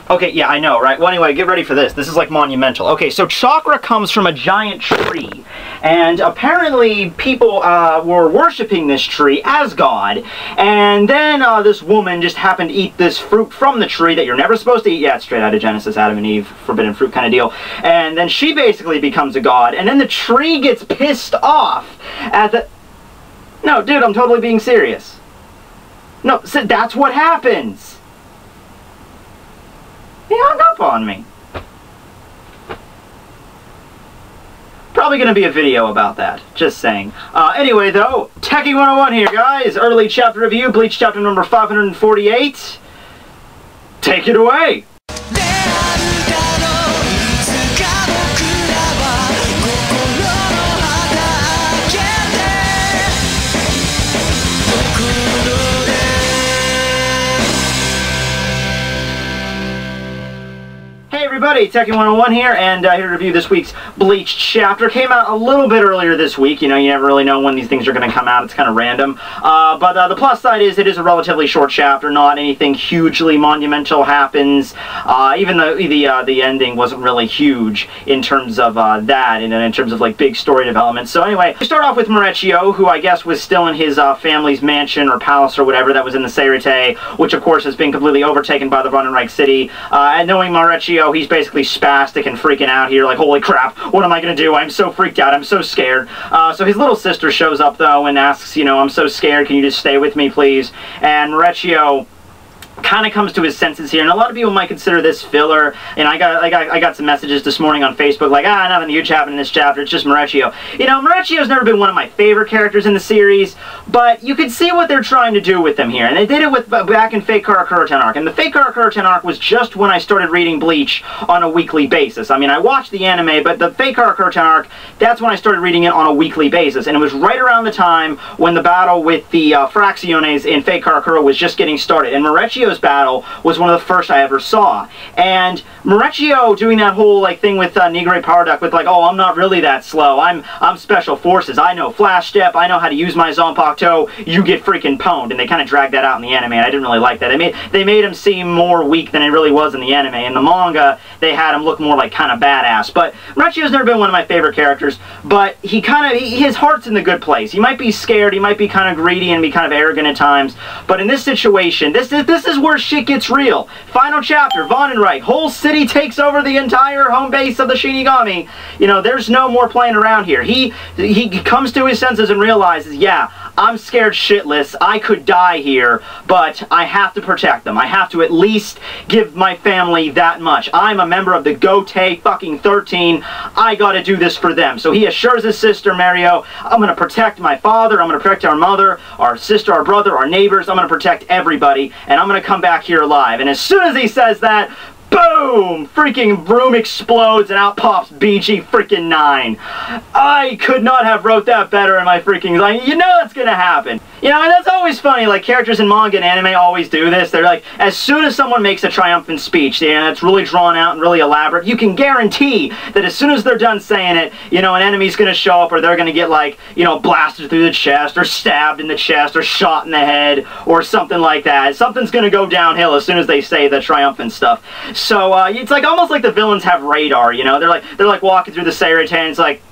Okay, yeah, I know, right? Well, anyway, get ready for this. This is, like, monumental. Okay, so chakra comes from a giant tree, and apparently people were worshipping this tree as God, and then this woman just happened to eat this fruit from the tree that you're never supposed to eat. Yeah, it's straight out of Genesis, Adam and Eve, forbidden fruit kind of deal. And then she basically becomes a god, and then the tree gets pissed off at the... No, dude, I'm totally being serious. No, so that's what happens. He hung up on me. Probably going to be a video about that. Just saying. Anyway, though, Tekking101 here, guys. Early chapter review, Bleach chapter number 548. Take it away. Everybody, Tekking101 here, and here to review this week's Bleach chapter. Came out a little bit earlier this week. You know, you never really know when these things are going to come out. It's kind of random. But the plus side is it is a relatively short chapter. Not anything hugely monumental happens. Even though the ending wasn't really huge in terms of that, and in terms of like big story development. So anyway, we start off with Maurecchio, who I guess was still in his family's mansion or palace or whatever that was in the Seirete, which of course has been completely overtaken by the Vandenreich city. And knowing Maurecchio, he's basically spastic and freaking out here, like, holy crap, what am I gonna do? I'm so freaked out, I'm so scared. So his little sister shows up, though, and asks, you know, I'm so scared, can you just stay with me, please? And Maurecchio kind of comes to his senses here, and a lot of people might consider this filler, and I got some messages this morning on Facebook like, nothing huge happened in this chapter, it's just Maurecchio. You know, Maurecchio's never been one of my favorite characters in the series, but you can see what they're trying to do with him here, and they did it with back in Fate Karakura-ten arc, and the Fate Karakura-ten arc was just when I started reading Bleach on a weekly basis. I mean, I watched the anime, but the Fate Karakura-ten arc, that's when I started reading it on a weekly basis, and it was right around the time when the battle with the Fracciones in Fate Karakura was just getting started, and Maurecchio's battle was one of the first I ever saw. And Maurecchio doing that whole like thing with Nigre Parduck with like, oh, I'm not really that slow. I'm special forces. I know flash step. I know how to use my Zanpakutou. You get freaking pwned. And they kind of dragged that out in the anime, and I didn't really like that. They made him seem more weak than he really was in the anime. In the manga, they had him look more like kind of badass. But Maurecchio's never been one of my favorite characters, but his heart's in the good place. He might be scared, he might be kind of greedy and be kind of arrogant at times, but in this situation, this is where shit gets real. Final chapter, Vandenreich, whole city takes over the entire home base of the Shinigami. You know, there's no more playing around here. He comes to his senses and realizes, yeah, I'm scared shitless. I could die here, but I have to protect them. I have to at least give my family that much. I'm a member of the Gotei fucking 13. I gotta do this for them. So he assures his sister, Mario, I'm gonna protect my father, I'm gonna protect our mother, our sister, our brother, our neighbors, I'm gonna protect everybody, and I'm gonna come back here alive. And as soon as he says that, boom! Freaking room explodes and out pops BG freaking 9. I could not have wrote that better in my freaking... Like, you know it's gonna happen. You know, and that's always funny, like, characters in manga and anime always do this. They're like, as soon as someone makes a triumphant speech, you know, it's really drawn out and really elaborate, you can guarantee that as soon as they're done saying it, you know, an enemy's gonna show up, or they're gonna get, like, you know, blasted through the chest, or stabbed in the chest, or shot in the head, or something like that. Something's gonna go downhill as soon as they say the triumphant stuff. So, it's like, almost like the villains have radar, you know? They're like walking through the Seirete, and it's like,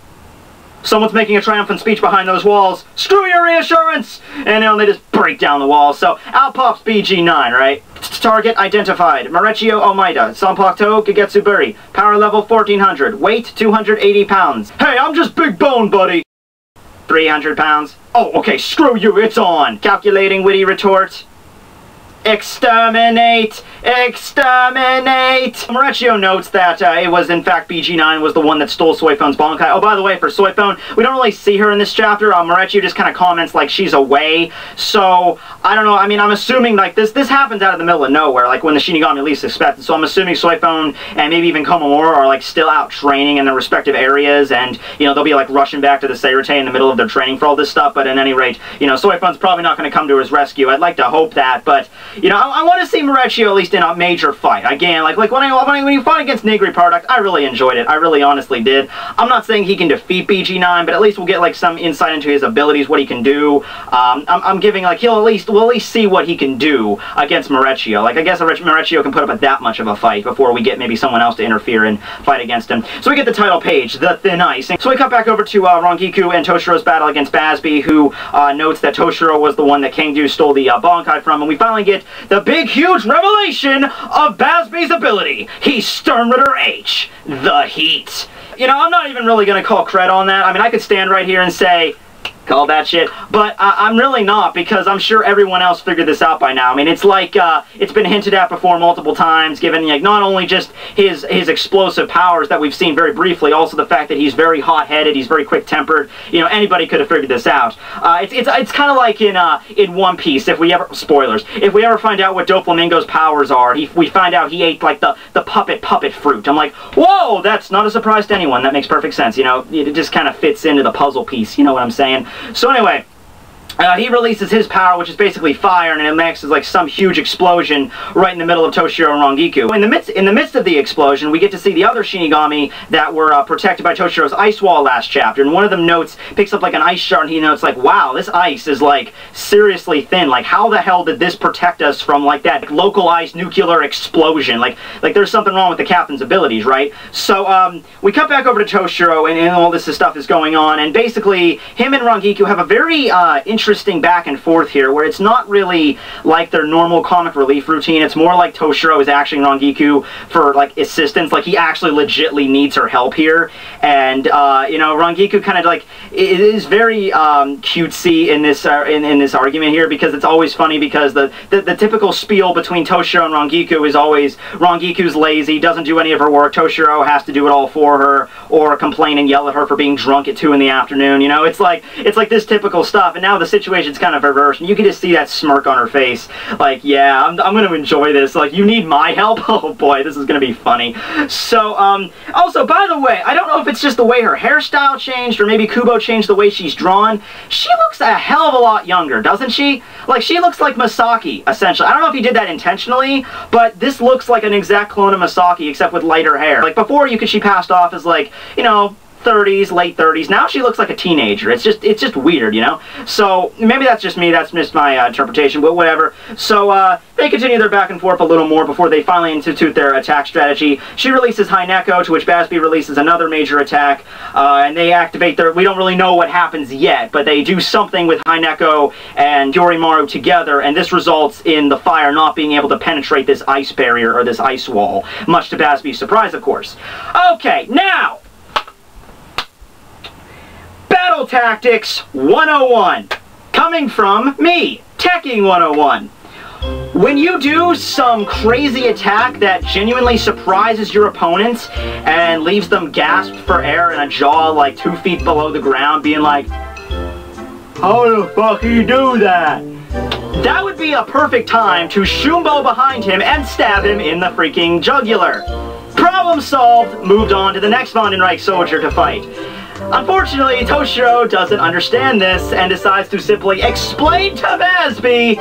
someone's making a triumphant speech behind those walls. Screw your reassurance! And you know, they just break down the walls. So out pops BG9, right? Target identified. Maurecchio Omaida. Zanpakutou Kagetsuburi. Power level 1400. Weight 280 pounds. Hey, I'm just big bone, buddy. 300 pounds. Oh, okay, screw you, it's on. Calculating witty retort. Exterminate! Exterminate! Maurecchio notes that it was, in fact, BG9 was the one that stole Soifon's Bankai. Oh, by the way, for Soifon, we don't really see her in this chapter. Maurecchio just kind of comments like she's away. So, I don't know, I mean, I'm assuming, like, this happens out of the middle of nowhere, like when the Shinigami least expected. So I'm assuming Soifon and maybe even Komamura are, like, still out training in their respective areas, and, you know, they'll be, like, rushing back to the Seirete in the middle of their training for all this stuff. But at any rate, you know, Soifon's probably not going to come to his rescue. I'd like to hope that, but... you know, I want to see Maurizio at least in a major fight. Again, like when you fought against Negri Product, I really enjoyed it. I really honestly did. I'm not saying he can defeat BG9, but at least we'll get like some insight into his abilities, what he can do. I'm giving like we'll at least see what he can do against Maurizio. Like I guess Maurizio can put up with that much of a fight before we get maybe someone else to interfere and fight against him. So we get the title page, The Thin Ice. So we cut back over to Rangiku and Toshiro's battle against Bazby, who notes that Toshiro was the one that Kangdu stole the Bankai from, and we finally get the big, huge revelation of Bazby's ability. He's Sternritter H, the Heat. You know, I'm not even really going to call cred on that. I mean, I could stand right here and say, call that shit, but I'm really not, because I'm sure everyone else figured this out by now. I mean, it's like, it's been hinted at before multiple times, given, like, not only just his explosive powers that we've seen very briefly, also the fact that he's very hot-headed, he's very quick-tempered. You know, anybody could have figured this out. It's kind of like in One Piece, if we ever, spoilers, if we ever find out what Doflamingo's powers are, we find out he ate, like, the puppet fruit. I'm like, whoa, that's not a surprise to anyone. That makes perfect sense, you know? It just kind of fits into the puzzle piece, you know what I'm saying? So anyway, he releases his power, which is basically fire, and it makes like some huge explosion right in the middle of Toshiro and Rangiku. In the midst of the explosion, we get to see the other Shinigami that were protected by Toshiro's ice wall last chapter, and one of them picks up like an ice shard, and he notes like, wow, this ice is like seriously thin. Like, how the hell did this protect us from like that localized nuclear explosion? Like there's something wrong with the captain's abilities, right? So we cut back over to Toshiro, and all this stuff is going on, and basically him and Rangiku have a very interesting back and forth here, where it's not really like their normal comic relief routine. It's more like Toshiro is asking Rangiku for like assistance, like he actually legitimately needs her help here. And you know, Rangiku kind of like it is very cutesy in this in this argument here, because it's always funny, because the typical spiel between Toshiro and Rangiku is always Rangiku's lazy, doesn't do any of her work, Toshiro has to do it all for her, or complain and yell at her for being drunk at 2 in the afternoon. You know, it's like this typical stuff. And now the situation's kind of reversed, and you can just see that smirk on her face, like, yeah, I'm going to enjoy this, like, you need my help? Oh boy, this is going to be funny. So, also, by the way, I don't know if it's just the way her hairstyle changed, or maybe Kubo changed the way she's drawn. She looks a hell of a lot younger, doesn't she? Like, she looks like Masaki, essentially. I don't know if he did that intentionally, but this looks like an exact clone of Masaki, except with lighter hair. Like, before, she passed off as, like, you know, 30s, late 30s. Now she looks like a teenager. It's just weird, you know? So, maybe that's just me, that's just my interpretation, but whatever. So, they continue their back and forth a little more before they finally institute their attack strategy. She releases High Neko, to which Bazby releases another major attack, and they activate their, we don't really know what happens yet, but they do something with High Neko and Yorimaru together, and this results in the fire not being able to penetrate this ice barrier, or this ice wall, much to Bazby's surprise, of course. Okay, now, Battle Tactics 101, coming from me, Tekking101. When you do some crazy attack that genuinely surprises your opponent and leaves them gasped for air and a jaw like 2 feet below the ground, being like, how the fuck do you do that? That would be a perfect time to Shumbo behind him and stab him in the freaking jugular. Problem solved, moved on to the next Vandenreich soldier to fight. Unfortunately, Toshiro doesn't understand this and decides to simply explain to Bazby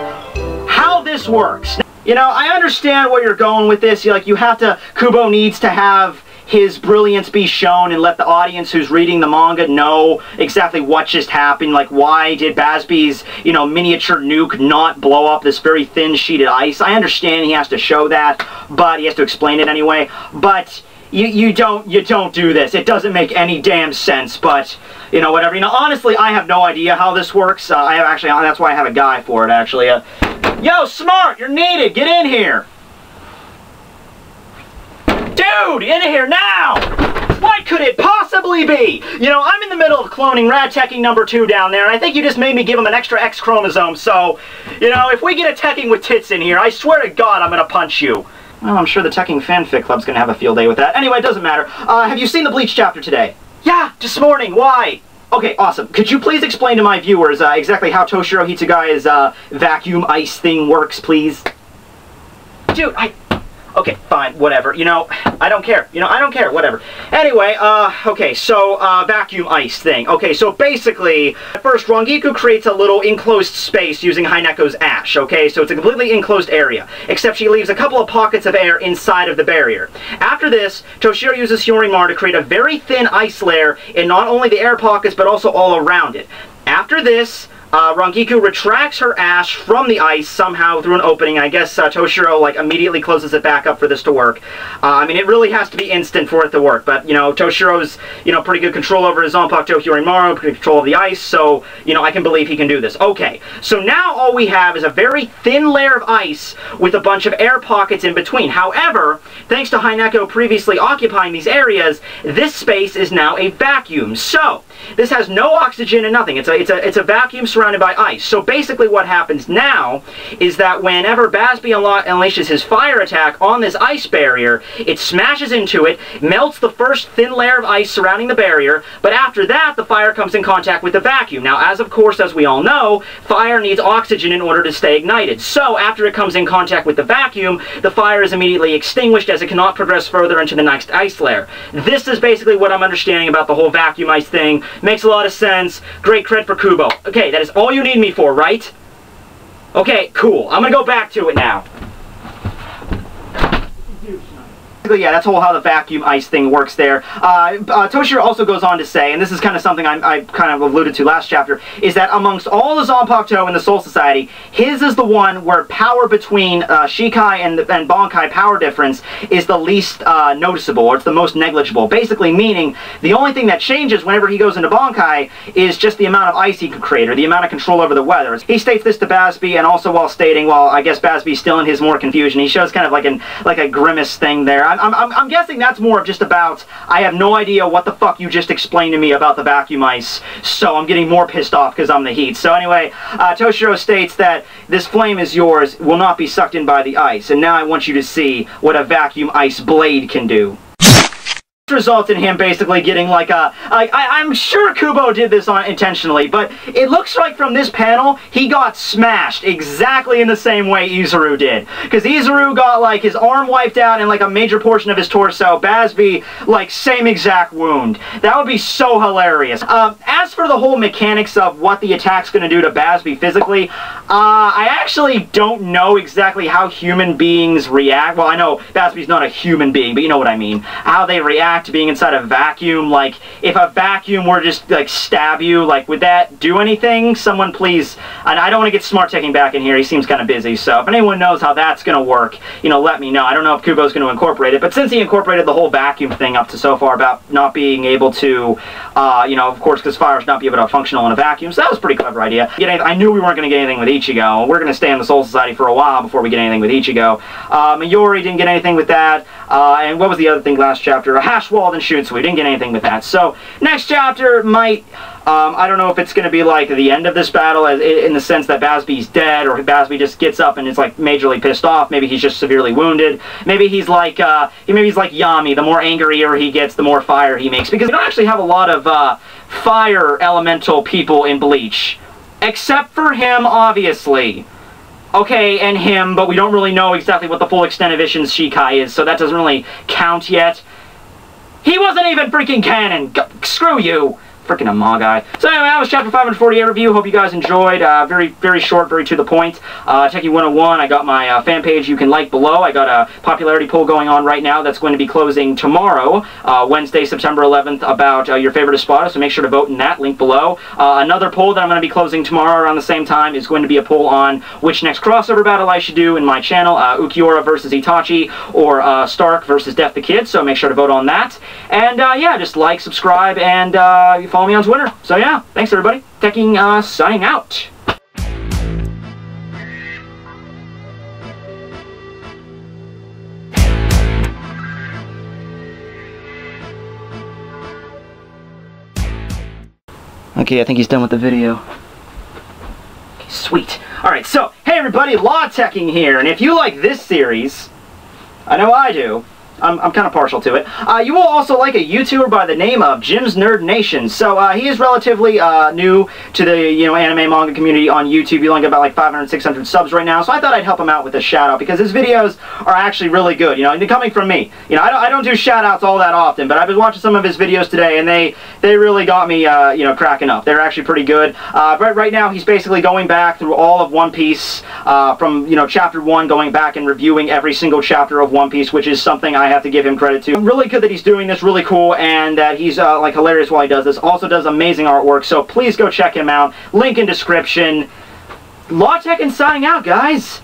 how this works. You know, I understand where you're going with this. Kubo needs to have his brilliance be shown and let the audience who's reading the manga know exactly what just happened. Like, why did Bazby's, you know, miniature nuke not blow up this very thin sheet of ice? I understand he has to show that, but he has to explain it anyway. But you don't do this. It doesn't make any damn sense, but, you know, whatever. You know, honestly, I have no idea how this works. That's why I have a guy for it, actually. Yo, Smart, you're needed. Get in here. Dude, in here now! What could it possibly be? You know, I'm in the middle of cloning Rad Tekking number 2 down there, and I think you just made me give him an extra X chromosome, so, you know, if we get a Tekking with tits in here, I swear to God I'm gonna punch you. Well, I'm sure the Tekking Fanfic Club's gonna have a field day with that. Anyway, it doesn't matter. Have you seen the Bleach chapter today? Yeah, this morning. Why? Okay, awesome. Could you please explain to my viewers exactly how Toshiro Hitsugai's vacuum ice thing works, please? Dude, Okay, fine, whatever. You know, I don't care. You know, I don't care, whatever. Anyway, okay, so, vacuum ice thing. Okay, so basically, first, Rangiku creates a little enclosed space using Hineko's ash, okay? So it's a completely enclosed area, except she leaves a couple of pockets of air inside of the barrier. After this, Toshiro uses Hyorimar to create a very thin ice layer in not only the air pockets, but also all around it. After this, Rangiku retracts her ash from the ice somehow through an opening. I guess Toshiro, like, immediately closes it back up for this to work. I mean, it really has to be instant for it to work, but, you know, Toshiro's, you know, pretty good control over his Zanpakutou Hyorimar, pretty control of the ice, so, you know, I can believe he can do this. Okay, so now all we have is a very thin layer of ice with a bunch of air pockets in between. However, thanks to Hineko previously occupying these areas, this space is now a vacuum. So, this has no oxygen and nothing. It's a vacuum surrounded by ice. So basically what happens now is that whenever Basby unleashes his fire attack on this ice barrier, it smashes into it, melts the first thin layer of ice surrounding the barrier, but after that the fire comes in contact with the vacuum. Now, as we all know, fire needs oxygen in order to stay ignited. So after it comes in contact with the vacuum, the fire is immediately extinguished as it cannot progress further into the next ice layer. This is basically what I'm understanding about the whole vacuum ice thing. Makes a lot of sense. Great cred for Kubo. Okay, that is all you need me for, right? Okay, cool. I'm gonna go back to it now. Yeah, that's how the vacuum ice thing works there. Toshiro also goes on to say, and this is kind of something I kind of alluded to last chapter, is that amongst all the Zanpakutou in the Soul Society, his is the one where power between Shikai and Bankai power difference is the least noticeable, or it's the most negligible. Basically meaning, the only thing that changes whenever he goes into Bankai is just the amount of ice he can create, or the amount of control over the weather. He states this to Basby, and also while stating, well, I guess Basby's still in his more confusion, he shows kind of like a grimace thing there. I'm guessing that's more of just about, I have no idea what the fuck you just explained to me about the vacuum ice, so I'm getting more pissed off because I'm the heat. So anyway, Toshiro states that this flame is yours, will not be sucked in by the ice, and now I want you to see what a vacuum ice blade can do. Results in him basically getting like a... I'm sure Kubo did this intentionally, but it looks like from this panel, he got smashed exactly in the same way Izuru did. Because Izuru got like his arm wiped out and like a major portion of his torso. Basby, like, same exact wound. That would be so hilarious. As for the whole mechanics of what the attack's going to do to Basby physically, I actually don't know exactly how human beings react. Well, I know Basby's not a human being, but you know what I mean. How they react to being inside a vacuum. Like, if a vacuum were to just like stab you, like, would that do anything? Someone please, and I don't want to get Smart Tekking back in here, he seems kind of busy, so if anyone knows how that's going to work, you know, let me know. I don't know if Kubo's going to incorporate it, but since he incorporated the whole vacuum thing up to so far about not being able to, you know, of course, because fires not be able to functional in a vacuum, so that was a pretty clever idea. I knew we weren't going to get anything with Ichigo. We're going to stay in the Soul Society for a while before we get anything with Ichigo. Mayuri didn't get anything with that, and what was the other thing last chapter? A hash walled and shoots, so we didn't get anything with that. So, next chapter might, I don't know if it's going to be like the end of this battle in the sense that Basby's dead, or Basby just gets up and is like majorly pissed off. Maybe he's just severely wounded. Maybe he's like, Yami. The more angrier he gets, the more fire he makes. Because we don't actually have a lot of fire elemental people in Bleach. Except for him, obviously. Okay, and him, but we don't really know exactly what the full extent of Ishin's Shikai is, so that doesn't really count yet. He wasn't even freaking canon! Screw you! Freaking a Ma guy. So anyway, that was chapter 548 review. Hope you guys enjoyed. Very, very short, very to the point. Tekking101, I got my fan page you can like below. I got a popularity poll going on right now that's going to be closing tomorrow, Wednesday, September 11th, about your favorite Espada, so make sure to vote in that, link below. Another poll that I'm going to be closing tomorrow around the same time is going to be a poll on which next crossover battle I should do in my channel, Ukiura versus Itachi, or Stark versus Death the Kid, so make sure to vote on that. And yeah, just like, subscribe, and follow me on Twitter. So yeah, thanks everybody. Tekking, signing out. Okay, I think he's done with the video. Okay, sweet. Alright, so, hey everybody, Law Tekking here, and if you like this series, I know I do, I'm kind of partial to it. You will also like a YouTuber by the name of Jim's Nerd Nation. So he is relatively new to the anime manga community on YouTube. He only got about like 500, 600 subs right now. So I thought I'd help him out with a shout out because his videos are actually really good. Coming from me. I don't do shout outs all that often, but I've been watching some of his videos today, and they really got me cracking up. They're actually pretty good. Right now he's basically going back through all of One Piece from chapter 1, going back and reviewing every single chapter of One Piece, which is something I have to give him credit to. Really good that he's doing this, really cool, and that he's like hilarious while he does this. Also does amazing artwork, so please go check him out. Link in description. Lawtech and signing out, guys.